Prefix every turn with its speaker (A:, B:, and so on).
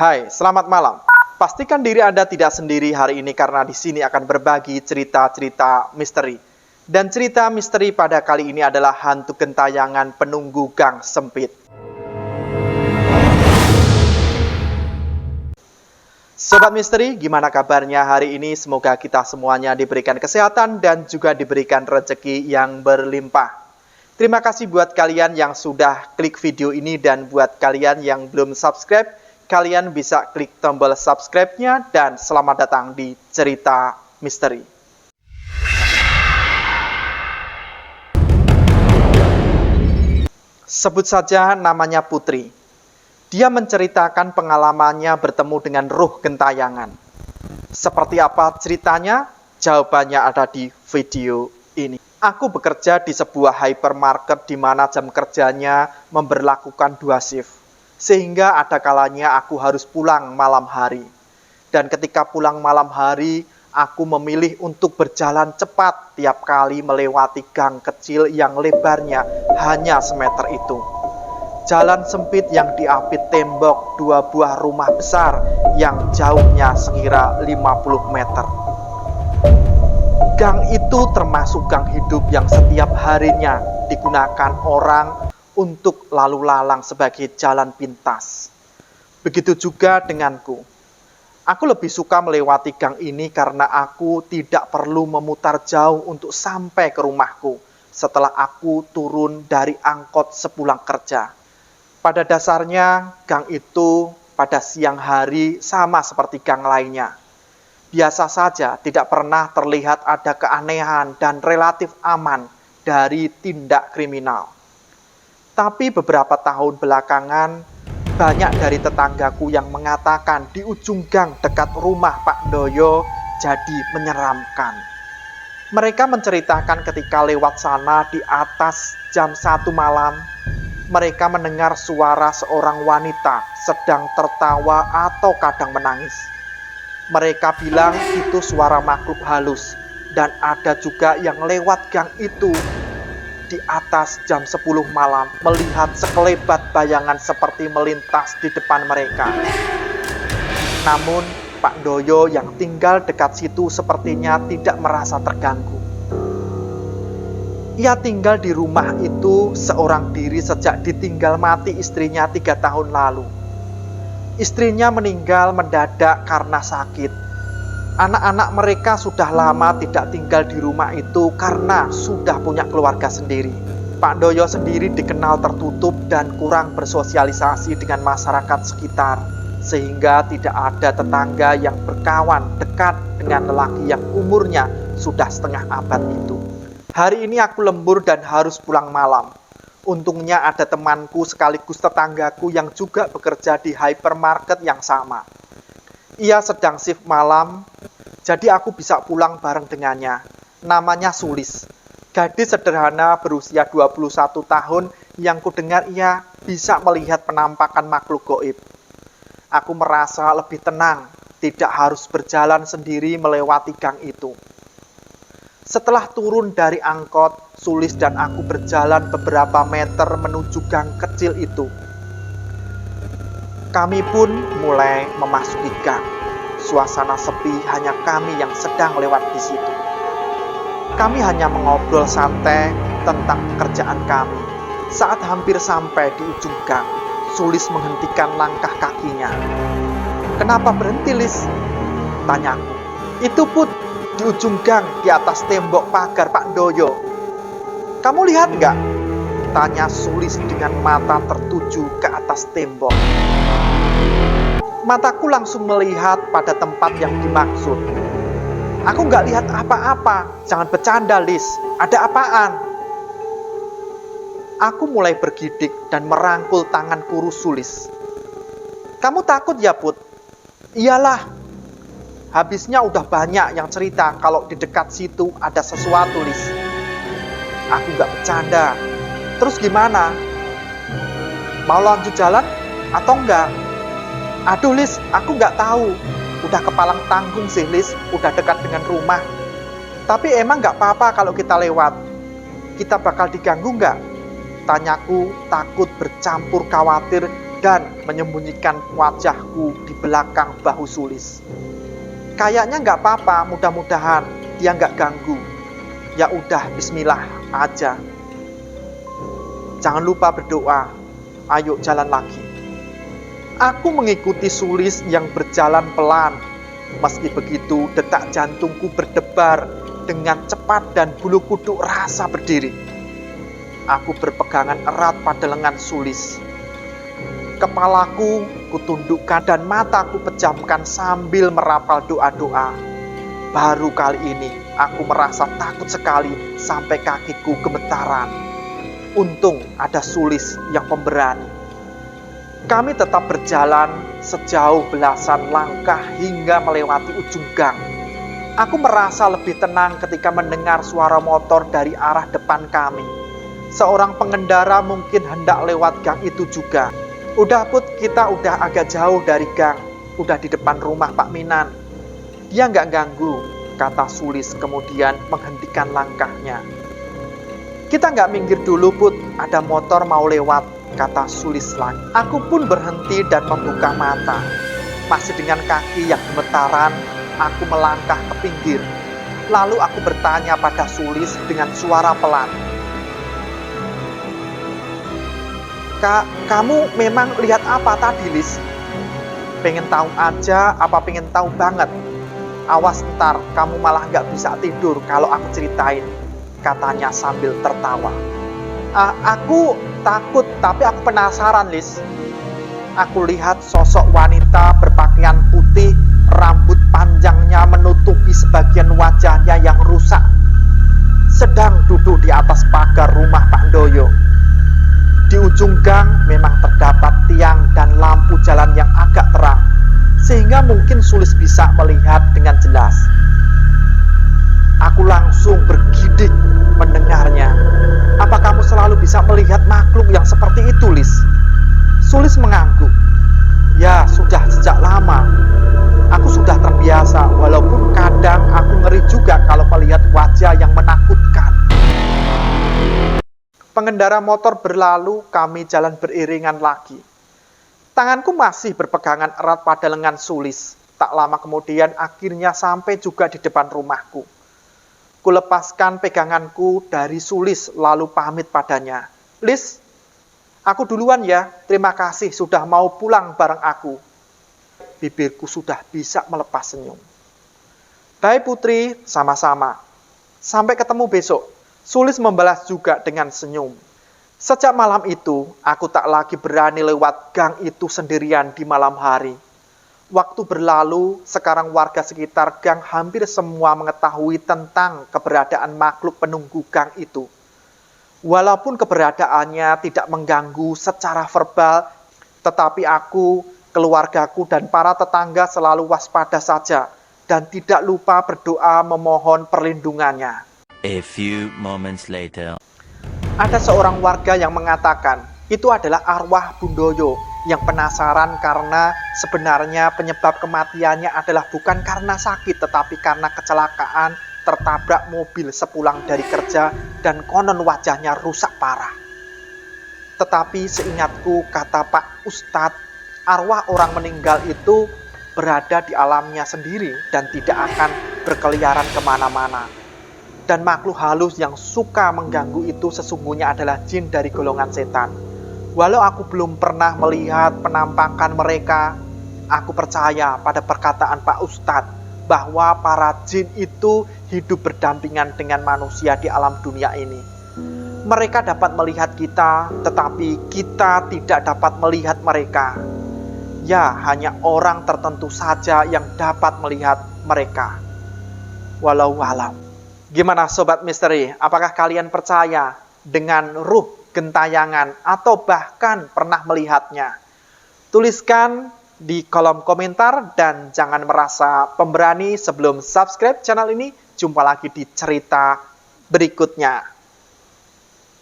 A: Hai, selamat malam. Pastikan diri Anda tidak sendiri hari ini karena di sini akan berbagi cerita-cerita misteri. Dan cerita misteri pada kali ini adalah hantu gentayangan penunggu gang sempit. Sobat misteri, gimana kabarnya hari ini? Semoga kita semuanya diberikan kesehatan dan juga diberikan rezeki yang berlimpah. Terima kasih buat kalian yang sudah klik video ini dan buat kalian yang belum subscribe, kalian bisa klik tombol subscribe-nya dan selamat datang di cerita misteri. Sebut saja namanya Putri. Dia menceritakan pengalamannya bertemu dengan ruh gentayangan. Seperti apa ceritanya? Jawabannya ada di video ini. Aku bekerja di sebuah hypermarket di mana jam kerjanya memberlakukan 2 shift. Sehingga ada kalanya aku harus pulang malam hari. Dan ketika pulang malam hari, aku memilih untuk berjalan cepat tiap kali melewati gang kecil yang lebarnya hanya semeter itu. Jalan sempit yang diapit tembok 2 buah rumah besar yang jauhnya sekira 50 meter. Gang itu termasuk gang hidup yang setiap harinya digunakan orang untuk lalu lalang sebagai jalan pintas. Begitu juga denganku. Aku lebih suka melewati gang ini karena aku tidak perlu memutar jauh untuk sampai ke rumahku setelah aku turun dari angkot sepulang kerja. Pada dasarnya, gang itu pada siang hari sama seperti gang lainnya. Biasa saja, tidak pernah terlihat ada keanehan dan relatif aman dari tindak kriminal. Tapi beberapa tahun belakangan, banyak dari tetanggaku yang mengatakan di ujung gang dekat rumah Pak Doyo jadi menyeramkan. Mereka menceritakan ketika lewat sana di atas jam 1 malam, mereka mendengar suara seorang wanita sedang tertawa atau kadang menangis. Mereka bilang itu suara makhluk halus, dan ada juga yang lewat gang itu di atas jam 10 malam melihat sekelebat bayangan seperti melintas di depan mereka. Namun Pak Doyo yang tinggal dekat situ sepertinya tidak merasa terganggu. Ia tinggal di rumah itu seorang diri sejak ditinggal mati istrinya 3 tahun lalu. Istrinya meninggal mendadak karena sakit. Anak-anak mereka sudah lama tidak tinggal di rumah itu karena sudah punya keluarga sendiri. Pak Doyo sendiri dikenal tertutup dan kurang bersosialisasi dengan masyarakat sekitar, sehingga tidak ada tetangga yang berkawan dekat dengan lelaki yang umurnya sudah setengah abad itu. Hari ini aku lembur dan harus pulang malam. Untungnya ada temanku sekaligus tetanggaku yang juga bekerja di hypermarket yang sama. Ia sedang shift malam, jadi aku bisa pulang bareng dengannya. Namanya Sulis. Gadis sederhana berusia 21 tahun yang kudengar ia bisa melihat penampakan makhluk gaib. Aku merasa lebih tenang, tidak harus berjalan sendiri melewati gang itu. Setelah turun dari angkot, Sulis dan aku berjalan beberapa meter menuju gang kecil itu. Kami pun mulai memasuki gang. Suasana sepi, hanya kami yang sedang lewat di situ. Kami hanya mengobrol santai tentang pekerjaan kami. Saat hampir sampai di ujung gang, Sulis menghentikan langkah kakinya. "Kenapa berhenti, Lis?" tanyaku. "Itu Put, di ujung gang, di atas tembok pagar Pak Doyo. Kamu lihat nggak?" tanya Sulis dengan mata tertuju ke atas tembok. Mataku langsung melihat pada tempat yang dimaksud. "Aku nggak lihat apa-apa, jangan bercanda, Lis. Ada apaan?" Aku mulai bergidik dan merangkul tangan kurus Sulis. "Kamu takut ya, Put?" "Iyalah. Habisnya udah banyak yang cerita kalau di dekat situ ada sesuatu, Lis." Aku nggak bercanda. "Terus gimana? Mau lanjut jalan atau enggak?" "Aduh, Lis, aku nggak tahu. Udah kepalang tanggung sih, Lis. Udah dekat dengan rumah. Tapi emang nggak apa-apa kalau kita lewat. Kita bakal diganggu nggak?" tanyaku takut bercampur khawatir dan menyembunyikan wajahku di belakang bahu Sulis. Kayaknya nggak apa-apa, mudah-mudahan dia nggak ganggu. Ya udah, bismillah aja. Jangan lupa berdoa. Ayo jalan lagi. Aku mengikuti Sulis yang berjalan pelan. Meski begitu, detak jantungku berdebar dengan cepat dan bulu kuduk rasa berdiri. Aku berpegangan erat pada lengan Sulis. Kepalaku kutundukkan dan mataku pejamkan sambil merapal doa-doa. Baru kali ini aku merasa takut sekali sampai kakiku gemetaran. Untung ada Sulis yang pemberani. Kami tetap berjalan sejauh belasan langkah hingga melewati ujung gang. Aku merasa lebih tenang ketika mendengar suara motor dari arah depan kami. Seorang pengendara mungkin hendak lewat gang itu juga. Udah Put, kita udah agak jauh dari gang. Udah di depan rumah Pak Minan. Dia nggak ganggu, kata Sulis kemudian menghentikan langkahnya. Kita nggak minggir dulu Put, ada motor mau lewat, kata Sulis lagi. Aku pun berhenti dan membuka mata. Masih dengan kaki yang gemetaran, aku melangkah ke pinggir. Lalu aku bertanya pada Sulis dengan suara pelan. Kak, kamu memang lihat apa tadi, Lis? Pengen tahu aja apa pengen tahu banget? Awas ntar, kamu malah nggak bisa tidur kalau aku ceritain, katanya sambil tertawa. Aku takut, tapi aku penasaran, Lis. Aku lihat sosok wanita berpakaian putih, rambut panjangnya menutupi sebagian wajahnya yang rusak, sedang duduk di atas pagar rumah Pak Ndoyo. Di ujung gang memang terdapat tiang dan lampu jalan yang agak terang, sehingga mungkin Sulis bisa melihat dengan jelas. Aku langsung bergidik mendengarnya. Apa kamu selalu bisa melihat makhluk yang seperti itu, Lis? Sulis mengangguk. Ya, sudah sejak lama. Aku sudah terbiasa, walaupun kadang aku ngeri juga kalau melihat wajah yang menakutkan. Pengendara motor berlalu, kami jalan beriringan lagi. Tanganku masih berpegangan erat pada lengan Sulis. Tak lama kemudian akhirnya sampai juga di depan rumahku. Kulepaskan peganganku dari Sulis lalu pamit padanya. Lis, aku duluan ya, terima kasih sudah mau pulang bareng aku. Bibirku sudah bisa melepas senyum. Bye Putri, sama-sama. Sampai ketemu besok. Sulis membalas juga dengan senyum. Sejak malam itu, aku tak lagi berani lewat gang itu sendirian di malam hari. Waktu berlalu, sekarang warga sekitar gang hampir semua mengetahui tentang keberadaan makhluk penunggu gang itu. Walaupun keberadaannya tidak mengganggu secara verbal, tetapi aku, keluargaku, dan para tetangga selalu waspada saja dan tidak lupa berdoa memohon perlindungannya.
B: A few moments later.
A: Ada seorang warga yang mengatakan itu adalah arwah Bundoyo yang penasaran karena sebenarnya penyebab kematiannya adalah bukan karena sakit tetapi karena kecelakaan tertabrak mobil sepulang dari kerja dan konon wajahnya rusak parah. Tetapi seingatku, kata Pak Ustadz, arwah orang meninggal itu berada di alamnya sendiri dan tidak akan berkeliaran kemana-mana. Dan makhluk halus yang suka mengganggu itu sesungguhnya adalah jin dari golongan setan. Walau aku belum pernah melihat penampakan mereka, aku percaya pada perkataan Pak Ustadz bahwa para jin itu hidup berdampingan dengan manusia di alam dunia ini. Mereka dapat melihat kita, tetapi kita tidak dapat melihat mereka. Ya, hanya orang tertentu saja yang dapat melihat mereka. Walau alam. Gimana Sobat Misteri? Apakah kalian percaya dengan ruh gentayangan atau bahkan pernah melihatnya? Tuliskan di kolom komentar dan jangan merasa pemberani sebelum subscribe channel ini. Jumpa lagi di cerita berikutnya.